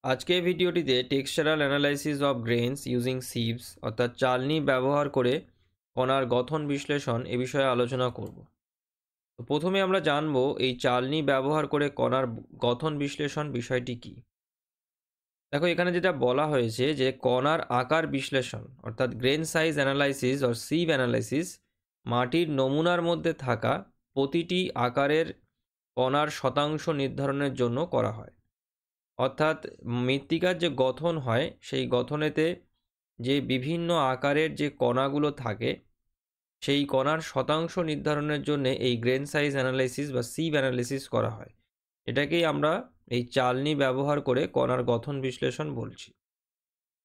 আজকে এই ভিডিওটিতে টেক্সচারাল অ্যানালাইসিস অফ গ্রেনস ইউজিং সিভস অর্থাৎ চালনি ব্যবহার করে কণার গঠন বিশ্লেষণ এ বিষয়ে আলোচনা করব। তো প্রথমে আমরা জানব এই চালনি ব্যবহার করে কণার গঠন বিশ্লেষণ বিষয়টি কি। দেখো এখানে যেটা বলা হয়েছে যে কণার আকার বিশ্লেষণ অর্থাৎ grain size analysis or sieve analysis মাটির নমুনার মধ্যে থাকা প্রতিটি আকারের কণার শতাংশ নির্ধারণের জন্য করা হয়। অর্থাৎ মৃত্তিকার যে গঠন হয় সেই গঠনেতে যে বিভিন্ন আকারের যে কণাগুলো থাকে সেই কণার শতাংশ নির্ধারণের জন্য এই গ্রেন সাইজ অ্যানালাইসিস বা সিভ অ্যানালাইসিস করা হয়। এটাকেই আমরা এই চালনি ব্যবহার করে কণার গঠন বিশ্লেষণ বলছি।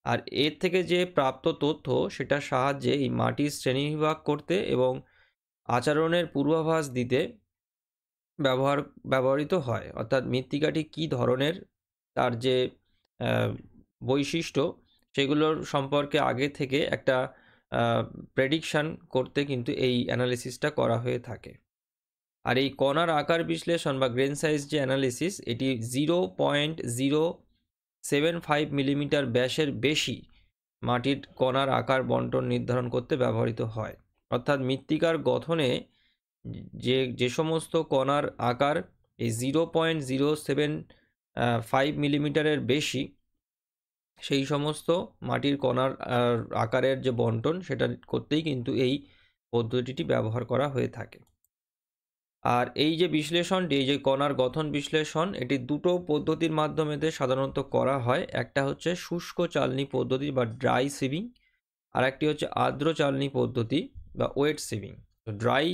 আর এর থেকে যে প্রাপ্ত তথ্য সেটার সাহায্যে এই মাটির শ্রেণীবিভাগ করতে এবং আচরণের পূর্বাভাস দিতে ব্যবহৃত হয়। অর্থাৎ মৃত্তিকাটি কী ধরনের, তার যে বৈশিষ্ট্য সেগুলোর সম্পর্কে আগে থেকে একটা প্রেডিকশান করতে কিন্তু এই অ্যানালিসিসটা করা হয়ে থাকে। আর এই কণার আকার বিশ্লেষণ বা গ্রেন সাইজ যে অ্যানালিসিস এটি 0.075 মিলিমিটার ব্যাসের বেশি মাটির কণার আকার বন্টন নির্ধারণ করতে ব্যবহৃত হয়। অর্থাৎ মৃত্তিকার গঠনে যে সমস্ত কণার আকার এই 0.075 মিলিমিটারের বেশি সেই সমস্ত মাটির কণার আকারের যে বন্টন সেটা করতেই কিন্তু এই পদ্ধতিটি ব্যবহার করা হয়ে থাকে। আর এই যে বিশ্লেষণটি, এই যে কণার গঠন বিশ্লেষণ, এটি দুটো পদ্ধতির মাধ্যমে সাধারণত করা হয়। একটা হচ্ছে শুষ্ক চালনি পদ্ধতি বা ড্রাই সিভিং, আর একটি হচ্ছে আর্দ্র চালনি পদ্ধতি বা ওয়েট সিভিং। তো ড্রাই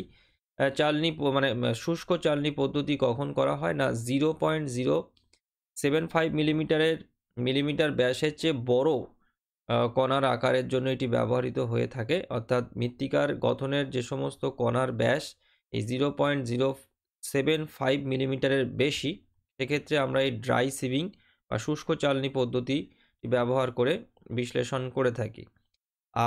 চালনি মানে শুষ্ক চালনি পদ্ধতি কখন করা হয় না, 0.075 মিলিমিটার ব্যাসের চেয়ে বড় কণার আকারের জন্য এটি ব্যবহৃত হয়ে থাকে। অর্থাৎ মৃত্তিকার গঠনের যে সমস্ত কণার ব্যাস এই 0.075 মিলিমিটারের বেশি, সেক্ষেত্রে আমরা এই ড্রাই সিভিং বা শুষ্ক চালনি পদ্ধতি ব্যবহার করে বিশ্লেষণ করে থাকি।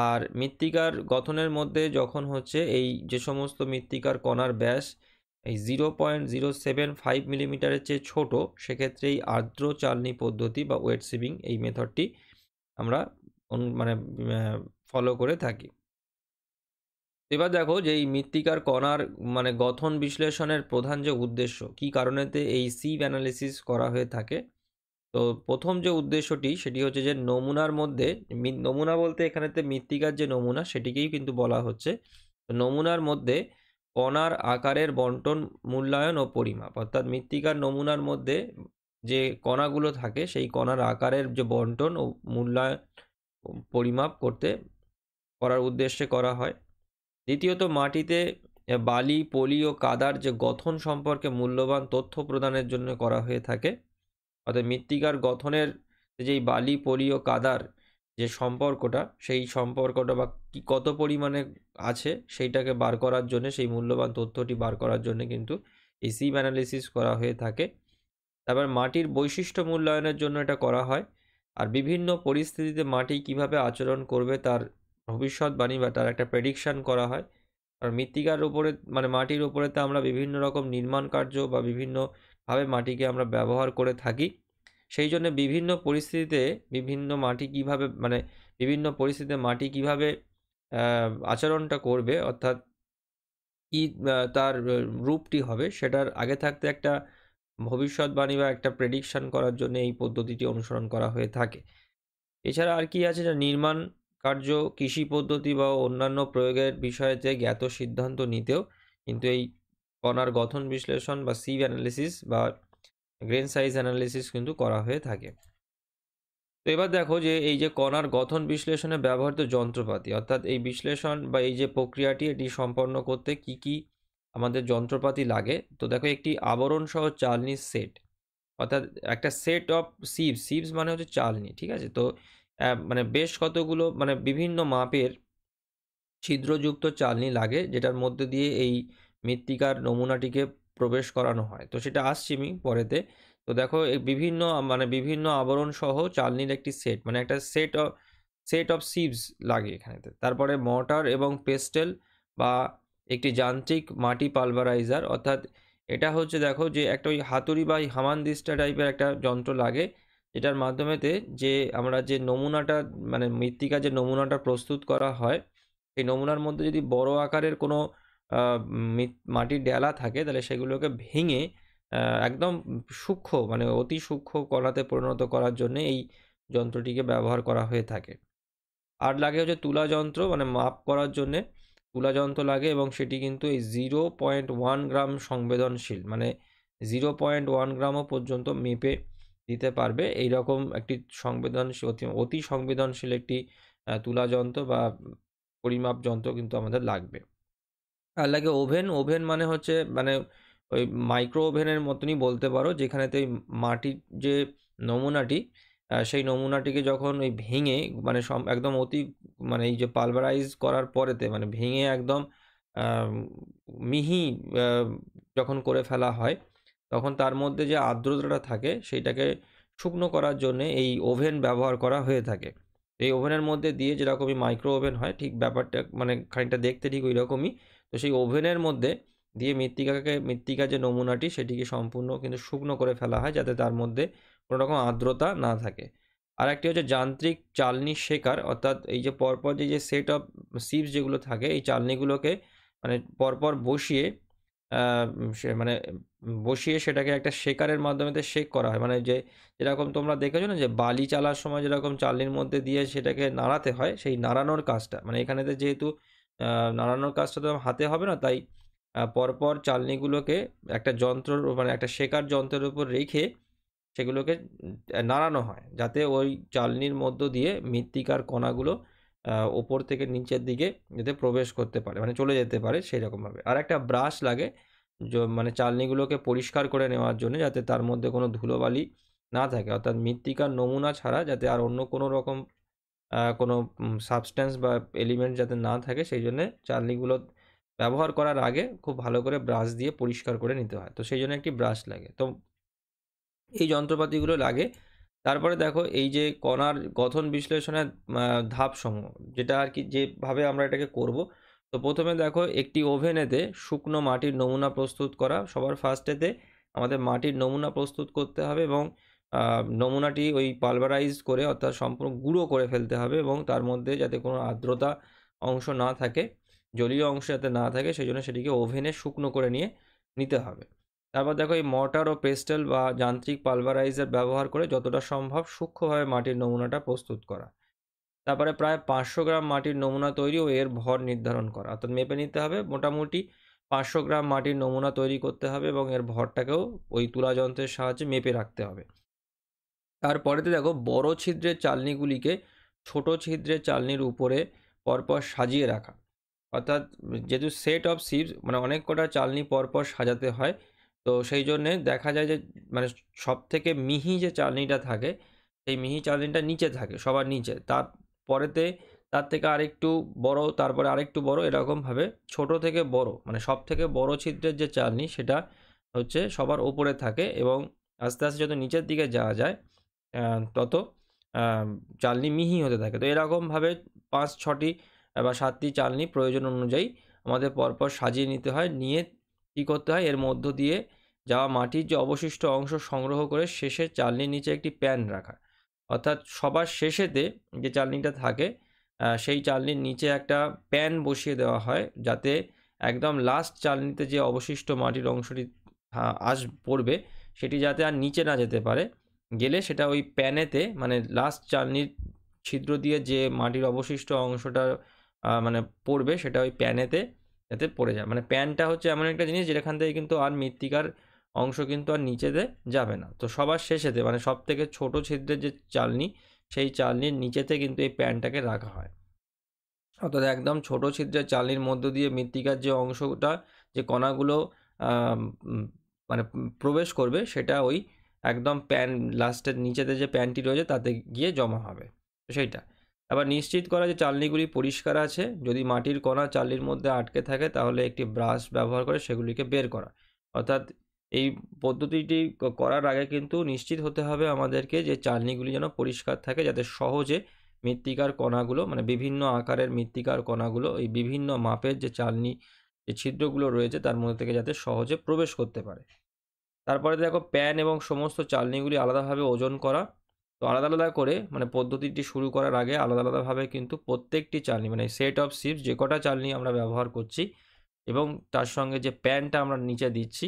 আর মৃত্তিকার গঠনের মধ্যে যখন হচ্ছে এই যে সমস্ত মৃত্তিকার কণার ব্যাস এই 0.075 মিলিমিটারের চেয়ে ছোট, সেক্ষেত্রে এই আর্দ্র চালনি পদ্ধতি বা ওয়েট সিভিং এই মেথডটি আমরা মানে ফলো করে থাকি। এবার দেখো যে এই মৃত্তিকার কণার মানে গঠন বিশ্লেষণের প্রধান যে উদ্দেশ্য, কী কারণেতে এই সিভ অ্যানালিসিস করা হয়ে থাকে। তো প্রথম যে উদ্দেশ্যটি সেটি হচ্ছে যে নমুনার মধ্যে, নমুনা বলতে এখানেতে মৃত্তিকার যে নমুনা সেটিকেই কিন্তু বলা হচ্ছে। নমুনার মধ্যে কণার আকারের বন্টন, মূল্যায়ন ও পরিমাপ। অর্থাৎ মৃত্তিকার নমুনার মধ্যে যে কণাগুলো থাকে সেই কণার আকারের যে বন্টন ও মূল্যায়ন পরিমাপ করার উদ্দেশ্যে করা হয়। দ্বিতীয়ত মাটিতে বালি, পলি ও কাদার যে গঠন সম্পর্কে মূল্যবান তথ্য প্রদানের জন্য করা হয়ে থাকে। অর্থাৎ মৃত্তিকার গঠনের যেই বালি, পলি ও কাদার যে সম্পর্কটা, সেই সম্পর্কটা বা কত পরিমাণে আছে সেইটাকে বার করার জন্য, সেই মূল্যবান তথ্যটি বার করার জন্য কিন্তু এই সিভ অ্যানালিসিস করা হয়ে থাকে। তারপর মাটির বৈশিষ্ট্য মূল্যায়নের জন্য এটা করা হয়। আর বিভিন্ন পরিস্থিতিতে মাটি কিভাবে আচরণ করবে তার ভবিষ্যৎবাণী বা তার একটা প্রেডিকশান করা হয়। আর মৃত্তিকার উপরে মানে মাটির উপরেতে আমরা বিভিন্ন রকম নির্মাণ কার্য বা বিভিন্নভাবে মাটিকে আমরা ব্যবহার করে থাকি। সেই জন্য বিভিন্ন পরিস্থিতিতে বিভিন্ন মাটি কিভাবে মানে বিভিন্ন পরিস্থিতিতে মাটি কিভাবে আচরণটা করবে, অর্থাৎ কি তার রূপটি হবে, সেটার আগে থাকতে একটা ভবিষ্যৎবাণী বা একটা প্রেডিকশান করার জন্য এই পদ্ধতিটি অনুসরণ করা হয়ে থাকে। এছাড়া আর কি আছে, যে নির্মাণ কার্য, কৃষি পদ্ধতি বা অন্যান্য প্রয়োগের বিষয়েতে জ্ঞাত সিদ্ধান্ত নিতেও কিন্তু এই কণার গঠন বিশ্লেষণ বা সিভ অ্যানালিসিস বা গ্রেন সাইজ অ্যানালিসিস কিন্তু করা হয়ে থাকে। তো এবার দেখো যে এই যে কণার গঠন বিশ্লেষণে ব্যবহৃত যন্ত্রপাতি, অর্থাৎ এই বিশ্লেষণ বা এই যে প্রক্রিয়াটি এটি সম্পন্ন করতে কি কি আমাদের যন্ত্রপাতি লাগে। তো দেখো একটি আবরণ সহ চালনির সেট, অর্থাৎ একটা সেট অফ সিভস মানে হচ্ছে চালনি, ঠিক আছে। তো মানে বেশ কতগুলো মানে বিভিন্ন মাপের ছিদ্রযুক্ত চালনি লাগে, যেটার মধ্যে দিয়ে এই মৃত্তিকার নমুনাটিকে প্রবেশ করানো হয়। তো সেটা আসছি আমি পরেতে। তো দেখো এই বিভিন্ন আবরণ সহ চালনির একটি সেট, মানে একটা সেট অফ সিভস লাগে এখানেতে। তারপরে মর্টার এবং পেস্টেল বা একটি যান্ত্রিক মাটি পালভারাইজার, অর্থাৎ এটা হচ্ছে দেখো যে একটা ওই হাতুড়ি বা হামানদিস্তা টাইপের একটা যন্ত্র লাগে, যেটার মাধ্যমেতে যে আমরা যে নমুনাটা মানে মৃত্তিকা যে নমুনাটা প্রস্তুত করা হয়, সেই নমুনার মধ্যে যদি বড় আকারের কোনো মাটির ডেলা থাকে তাহলে সেগুলোকে ভেঙে একদম সূক্ষ্ম মানে অতি সূক্ষ্ম কণাতে পরিণত করার জন্যে এই যন্ত্রটিকে ব্যবহার করা হয়ে থাকে। আর লাগে হচ্ছে তুলা যন্ত্র, মানে মাপ করার জন্যে তুলা যন্ত্র লাগে, এবং সেটি কিন্তু এই 0.1 গ্রাম সংবেদনশীল, মানে 0.1 গ্রামও পর্যন্ত মেপে দিতে পারবে এইরকম একটি সংবেদনশীল অতি অতি সংবেদনশীল একটি তুলা যন্ত্র বা পরিমাপ যন্ত্র কিন্তু আমাদের লাগবে। আর লাগে ওভেন। ওভেন মানে হচ্ছে মানে ওই মাইক্রো ওভেনের মতনই বলতে পারো, যেখানেতে ওই মাটির যে নমুনাটি সেই নমুনাটিকে যখন ওই ভেঙে মানে একদম অতি মানে এই যে পালভারাইজ করার পরেতে মানে ভেঙে একদম আম, মিহি আহ, যখন করে ফেলা হয়, তখন তার মধ্যে যে আর্দ্রতাটা থাকে সেইটাকে শুকনো করার জন্য এই ওভেন ব্যবহার করা হয়ে থাকে। এই ওভেনের মধ্যে দিয়ে যেরকমই মাইক্রো ওভেন হয় ঠিক ব্যাপারটা মানে খানিকটা দেখতে ঠিক ওই রকমই। তো সেই ওভেনের মধ্যে দিয়ে মৃত্তিকার যে নমুনাটি সেটিকে সম্পূর্ণ কিন্তু শুকনো করে ফেলা হয়, যাতে তার মধ্যে কোনো রকম আর্দ্রতা না থাকে। আর একটি হচ্ছে যান্ত্রিক চালনি শেকার, অর্থাৎ এই যে পরপর যে সেট অফ সিপস যেগুলো থাকে এই চালনিগুলোকে মানে পরপর বসিয়ে সে মানে বসিয়ে সেটাকে একটা শেকারের মাধ্যমে শেক করা হয়, মানে যে যেরকম তোমরা দেখেছো না যে বালি চালার সময় যেরকম চালনির মধ্যে দিয়ে সেটাকে নাড়াতে হয়, সেই নাড়ানোর কাজটা মানে এখানেতে যেহেতু নাড়ানোর কাজটা তো হাতে হবে না, তাই পরপর চালনিগুলোকে একটা যন্ত্রর মানে একটা শেকার যন্ত্রের উপর রেখে সেগুলোকে নাড়ানো হয়, যাতে ওই চালনির মধ্য দিয়ে মৃত্তিকার কণাগুলো ওপর থেকে নিচের দিকে যাতে প্রবেশ করতে পারে মানে চলে যেতে পারে সেই রকমভাবে। আর একটা ব্রাশ লাগে মানে চালনিগুলোকে পরিষ্কার করে নেওয়ার জন্য, যাতে তার মধ্যে কোনো ধুলোবালি না থাকে, অর্থাৎ মৃত্তিকার নমুনা ছাড়া যাতে আর অন্য কোনো রকম কোনো সাবস্ট্যান্স বা এলিমেন্ট যাতে না থাকে, সেই জন্য চালনিগুলো ব্যবহার করার আগে খুব ভালো করে ব্রাশ দিয়ে পরিষ্কার করে নিতে হয়। তো সেই জন্য একটি ব্রাশ লাগে। তো এই যন্ত্রপাতিগুলো লাগে। তারপরে দেখো এই যে কণার গঠন বিশ্লেষণের ধাপসমূহ, যেটা আর কি যেভাবে আমরা এটাকে করব। তো প্রথমে দেখো একটি ওভেনেতে শুকনো মাটির নমুনা প্রস্তুত করা, সবার ফার্স্টেতে আমাদের মাটির নমুনা প্রস্তুত করতে হবে, এবং নমুনাটি ওই পালভারাইজ করে অর্থাৎ সম্পূর্ণ গুঁড়ো করে ফেলতে হবে, এবং তার মধ্যে যাতে কোনো আর্দ্রতা অংশ না থাকে, জলীয় অংশ যাতে না থাকে, সেই জন্য সেটিকে ওভেনে শুকনো করে নিতে হবে। তারপর দেখো এই মর্টার ও পেস্টেল বা যান্ত্রিক পালভারাইজার ব্যবহার করে যতটা সম্ভব সূক্ষ্মভাবে মাটির নমুনাটা প্রস্তুত করা। তারপরে প্রায় 500 গ্রাম মাটির নমুনা তৈরি ও এর ভর নির্ধারণ করা, অর্থাৎ মেপে নিতে হবে মোটামুটি 500 গ্রাম মাটির নমুনা তৈরি করতে হবে, এবং এর ভরটাকেও ওই তুলা যন্ত্রের সাহায্যে মেপে রাখতে হবে। তারপরেতে দেখো বড় ছিদ্রের চালনিগুলিকে ছোট ছিদ্রের চালনির উপরে পরপর সাজিয়ে রাখা, অর্থাৎ যেহেতু সেট অফ সিপস মানে অনেক কটা চালনি পরপর সাজাতে হয়, তো সেই জন্যে দেখা যায় যে মানে সব থেকে মিহি যে চালনিটা থাকে সেই মিহি চালনিটা নিচে থাকে সবার নিচে, তারপরেতে তার থেকে আরেকটু বড়, তারপরে আরেকটু বড়, এরকমভাবে ছোট থেকে বড় মানে সব থেকে বড় ছিদ্রের যে চালনি সেটা হচ্ছে সবার ওপরে থাকে, এবং আস্তে আস্তে যত নিচের দিকে যাওয়া যায় তত চালনি মিহি হতে থাকে। তো এরকমভাবে 5-6টি বা 7টি চালনি প্রয়োজন অনুযায়ী আমাদের পরপর সাজিয়ে নিতে হয়। নিয়ে কী করতে হয়, এর মধ্য দিয়ে যাওয়া মাটির যে অবশিষ্ট অংশ সংগ্রহ করে শেষে চালনির নিচে একটি প্যান রাখা, অর্থাৎ সবার শেষেতে যে চালনিটা থাকে সেই চালনির নিচে একটা প্যান বসিয়ে দেওয়া হয়, যাতে একদম লাস্ট চালনিতে যে অবশিষ্ট মাটির অংশটি পড়বে সেটি যাতে আর নিচে না যেতে পারে, গেলে সেটা ওই প্যানেতে মানে লাস্ট চালনির ছিদ্র দিয়ে যে মাটির অবশিষ্ট অংশটা মানে পড়বে সেটা ওই প্যানেতে যাতে পড়ে যায়। মানে প্যানটা হচ্ছে এমন একটা জিনিস যেখান থেকে কিন্তু আর মৃত্তিকার অংশ কিন্তু আর নিচেতে যাবে না। তো সবার শেষেতে মানে সব থেকে ছোট ছিদ্রের যে চালনি সেই চালনির নিচেতে কিন্তু এই প্যানটাকে রাখা হয়, অর্থাৎ একদম ছোট ছিদ্রের চালনির মধ্য দিয়ে মৃত্তিকার যে অংশটা যে কণাগুলো আম, উম, মানে প্রবেশ করবে সেটা ওই একদম প্যান লাস্টের নিচেতে যে প্যানটি রয়েছে তাতে গিয়ে জমা হবে। তো সেইটা আবার নিশ্চিত করা যে চালনিগুলি পরিষ্কার আছে, যদি মাটির কণা চালনির মধ্যে আটকে থাকে তাহলে একটি ব্রাশ ব্যবহার করে সেগুলিকে বের করা, অর্থাৎ এই পদ্ধতিটি করার আগে কিন্তু নিশ্চিত হতে হবে আমাদেরকে যে চালনিগুলি যেন পরিষ্কার থাকে, যাতে সহজে মৃত্তিকার কণাগুলো মানে বিভিন্ন আকারের মৃত্তিকার কণাগুলো এই বিভিন্ন মাপের যে চালনি যে ছিদ্রগুলো রয়েছে তার মধ্যে থেকে যাতে সহজে প্রবেশ করতে পারে। তারপরে দেখো প্যান এবং সমস্ত চালনিগুলি আলাদাভাবে ওজন করা, তো আলাদা আলাদা করে মানে পদ্ধতিটি শুরু করার আগে আলাদা আলাদাভাবে কিন্তু প্রত্যেকটি চালনি মানে সেট অফ সিপস যে কটা চালনি আমরা ব্যবহার করছি এবং তার সঙ্গে যে প্যানটা আমরা নিচে দিচ্ছি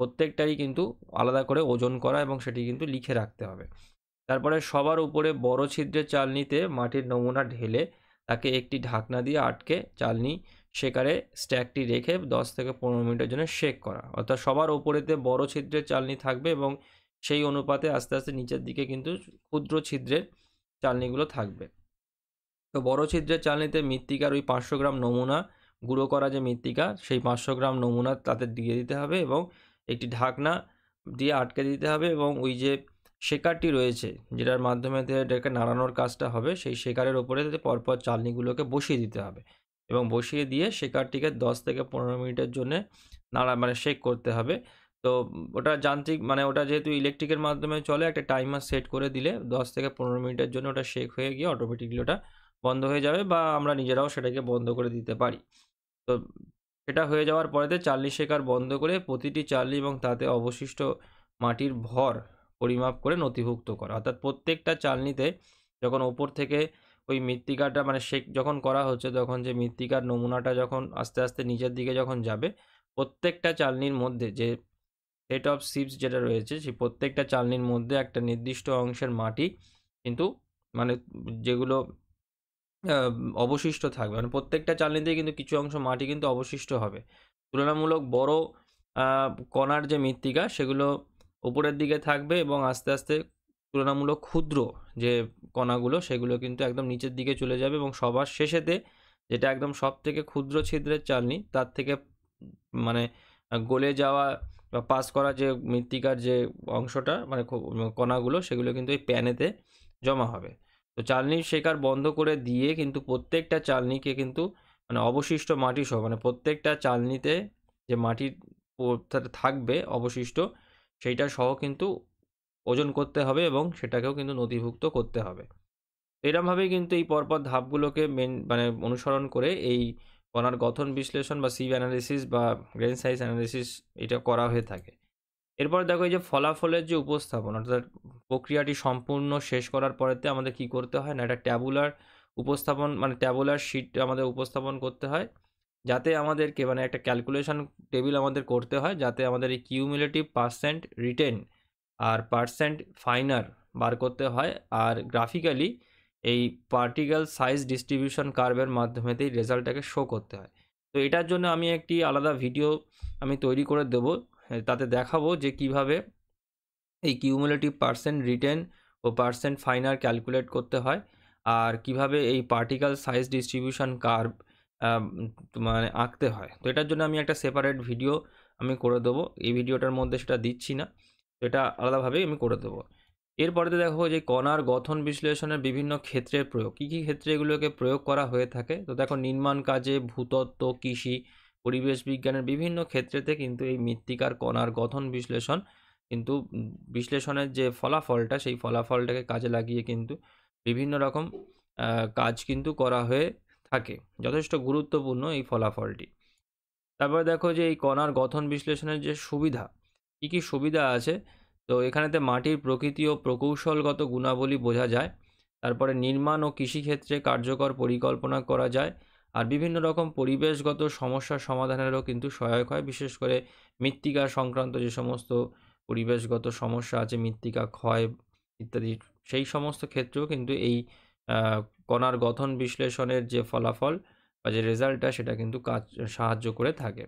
প্রত্যেকটারই কিন্তু আলাদা করে ওজন করা এবং সেটি কিন্তু লিখে রাখতে হবে। তারপরে সবার উপরে বড় ছিদ্রের চালনিতে মাটির নমুনা ঢেলে তাকে একটি ঢাকনা দিয়ে আটকে চালনি শেকারে স্ট্যাকটি রেখে 10 থেকে 15 মিনিটের জন্য শেক করা। অর্থাৎ সবার উপরেতে বড় ছিদ্রের চালনি থাকবে এবং সেই অনুপাতে আস্তে আস্তে নিচের দিকে কিন্তু ক্ষুদ্র ছিদ্রের চালনিগুলো থাকবে। তো বড় ছিদ্রের চালনিতে মৃত্তিকার ওই 500 গ্রাম নমুনা গুঁড়ো করা যে মৃত্তিকা সেই 500 গ্রাম নমুনা তাতে দিয়ে দিতে হবে এবং একটি ঢাকনা দিয়ে আটকে দিতে হবে এবং ওই যে শেকারটি রয়েছে যেটার মাধ্যমে এটাকে নাড়ানোর কাজটা হবে সেই শেকারের ওপরে পরপর চালনিগুলোকে বসিয়ে দিতে হবে এবং বসিয়ে দিয়ে শেকারটিকে 10 থেকে 15 মিনিটের জন্য মানে শেক করতে হবে। তো ওটা যান্ত্রিক মানে ওটা যেহেতু ইলেকট্রিকের মাধ্যমে চলে একটা টাইমার সেট করে দিলে 10 থেকে 15 মিনিটের জন্য ওটা শেক হয়ে গিয়ে অটোমেটিকলি ওটা বন্ধ হয়ে যাবে বা আমরা নিজেরাও সেটাকে বন্ধ করে দিতে পারি। তো সেটা হয়ে যাওয়ার পরেতে চালনি শেকার বন্ধ করে প্রতিটি চালনি এবং তাতে অবশিষ্ট মাটির ভর পরিমাপ করে নথিভুক্ত করা। অর্থাৎ প্রত্যেকটা চালনিতে যখন ওপর থেকে ওই মৃত্তিকাটা মানে শেক যখন করা হচ্ছে তখন যে মৃত্তিকার নমুনাটা যখন আস্তে আস্তে নিচের দিকে যখন যাবে প্রত্যেকটা চালনির মধ্যে যে সেট অফ সিপস যেটা রয়েছে সেই প্রত্যেকটা চালনির মধ্যে একটা নির্দিষ্ট অংশের মাটি কিন্তু মানে যেগুলো অবশিষ্ট থাকবে মানে প্রত্যেকটা চালনিতেই কিন্তু কিছু অংশ মাটি কিন্তু অবশিষ্ট হবে। তুলনামূলক বড় কণার যে মৃত্তিকা সেগুলো উপরের দিকে থাকবে এবং আস্তে আস্তে তুলনামূলক ক্ষুদ্র যে কণাগুলো সেগুলো কিন্তু একদম নিচের দিকে চলে যাবে এবং সবার শেষেতে যেটা একদম সব থেকে ক্ষুদ্র ছিদ্রের চালনি তার থেকে মানে গলে যাওয়া বা পাস করা যে মৃত্তিকার যে অংশটা মানে কণাগুলো সেগুলো কিন্তু এই প্যানেতে জমা হবে। তো চালনির শেকার বন্ধ করে দিয়ে কিন্তু প্রত্যেকটা চালনিকে কিন্তু মানে অবশিষ্ট মাটি সহ মানে প্রত্যেকটা চালনিতে যে মাটির থাকবে অবশিষ্ট সেইটা সহ কিন্তু ওজন করতে হবে এবং সেটাকেও কিন্তু নথিভুক্ত করতে হবে। এরমভাবেই কিন্তু এই পরপর ধাপগুলোকে মানে অনুসরণ করে এই কণার গঠন বিশ্লেষণ বা সিভ অ্যানালিসিস বা গ্রেন সাইজ অ্যানালিসিস এটা করা হয়ে থাকে। এরপর দেখো এই যে ফলাফলের যে উপস্থাপন অর্থাৎ প্রক্রিয়াটি সম্পূর্ণ শেষ করার পরেতে আমাদের কি করতে হয় না একটা ট্যাবুলার উপস্থাপন মানে ট্যাবুলার শিট আমাদের উপস্থাপন করতে হয় যাতে আমাদেরকে মানে একটা ক্যালকুলেশন টেবিল আমাদের করতে হয় যাতে আমাদের এই কিউমুলেটিভ পার্সেন্ট রিটেন আর পার্সেন্ট ফাইনার বার করতে হয় আর গ্রাফিক্যালি এই পার্টিকেল সাইজ ডিস্ট্রিবিউশন কার্ভের মাধ্যমেতেই রেজাল্টটাকে শো করতে হয়। তো এটার জন্য আমি একটি আলাদা ভিডিও আমি তৈরি করে দেবো, তাতে দেখাবো যে কিভাবে এই কিউমুলেটিভ পার্সেন্ট রিটেন ও পার্সেন্ট ফাইনার ক্যালকুলেট করতে হয় আর কিভাবে এই পার্টিকেল সাইজ ডিস্ট্রিবিউশন কার্ভ মানে আঁকতে হয়। তো এটার জন্য আমি একটা সেপারেট ভিডিও আমি করে দেবো, এই ভিডিওটার মধ্যে সেটা দিচ্ছি না, তো এটা আলাদাভাবেই আমি করে দেবো। এরপরেতে দেখো যে কণার গঠন বিশ্লেষণের বিভিন্ন ক্ষেত্রের প্রয়োগ কী কী ক্ষেত্রে এগুলোকে প্রয়োগ করা হয়ে থাকে। তো দেখো নির্মাণ কাজে, ভূতত্ত্ব, কৃষি, পরিবেশ বিজ্ঞানের বিভিন্ন ক্ষেত্রেতে কিন্তু এই মৃত্তিকার কণার গঠন বিশ্লেষণ কিন্তু বিশ্লেষণের যে ফলাফলটা সেই ফলাফলটাকে কাজে লাগিয়ে কিন্তু বিভিন্ন রকম কাজ কিন্তু করা হয়ে থাকে। যথেষ্ট গুরুত্বপূর্ণ এই ফলাফলটি। তারপরে দেখো যে এই কণার গঠন বিশ্লেষণের যে সুবিধা, কী কী সুবিধা আছে। তো এখানেতে মাটির প্রকৃতি ও প্রকৌশলগত গুণাবলী বোঝা যায়। তারপরে নির্মাণ ও কৃষিক্ষেত্রে কার্যকর পরিকল্পনা করা যায় আর বিভিন্ন রকম পরিবেশগত সমস্যার সমাধানেরও কিন্তু সহায়ক হয়। বিশেষ করে মৃত্তিকা সংক্রান্ত যে সমস্ত পরিবেশগত সমস্যা আছে, মৃত্তিকা ক্ষয় ইত্যাদি, সেই সমস্ত ক্ষেত্রেও কিন্তু এই কণার গঠন বিশ্লেষণের যে ফলাফল বা যে রেজাল্টটা সেটা কিন্তু কাজ সাহায্য করে থাকে।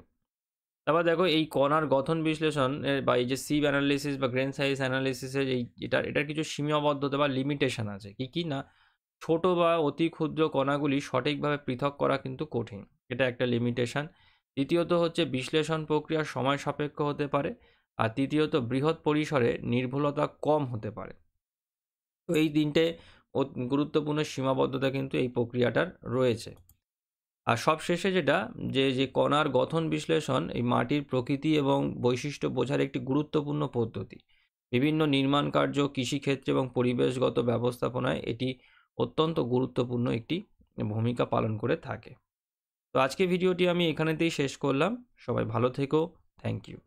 তারপর দেখো এই কণার গঠন বিশ্লেষণ বা এই যে সিভ অ্যানালিসিস বা গ্রেন সাইজ অ্যানালিসিসের এটার কিছু সীমাবদ্ধতা বা লিমিটেশন আছে। কি না, ছোট বা অতি ক্ষুদ্র কণাগুলি সঠিকভাবে পৃথক করা কিন্তু কঠিন, এটা একটা লিমিটেশন। দ্বিতীয়ত হচ্ছে বিশ্লেষণ প্রক্রিয়া সময় সাপেক্ষ হতে পারে আর তৃতীয়ত বৃহৎ পরিসরে নির্ভুলতা কম হতে পারে। তো এই তিনটে গুরুত্বপূর্ণ সীমাবদ্ধতা কিন্তু এই প্রক্রিয়াটার রয়েছে। আর সবশেষে যেটা যে কণার গঠন বিশ্লেষণ এই মাটির প্রকৃতি এবং বৈশিষ্ট্য বোঝার একটি গুরুত্বপূর্ণ পদ্ধতি। বিভিন্ন নির্মাণ কার্য, কৃষিক্ষেত্রে এবং পরিবেশগত ব্যবস্থাপনায় এটি অত্যন্ত গুরুত্বপূর্ণ একটি ভূমিকা পালন করে থাকে। তো আজকে ভিডিওটি আমি এখানেতেই শেষ করলাম। সবাই ভালো থেকো। Thank you.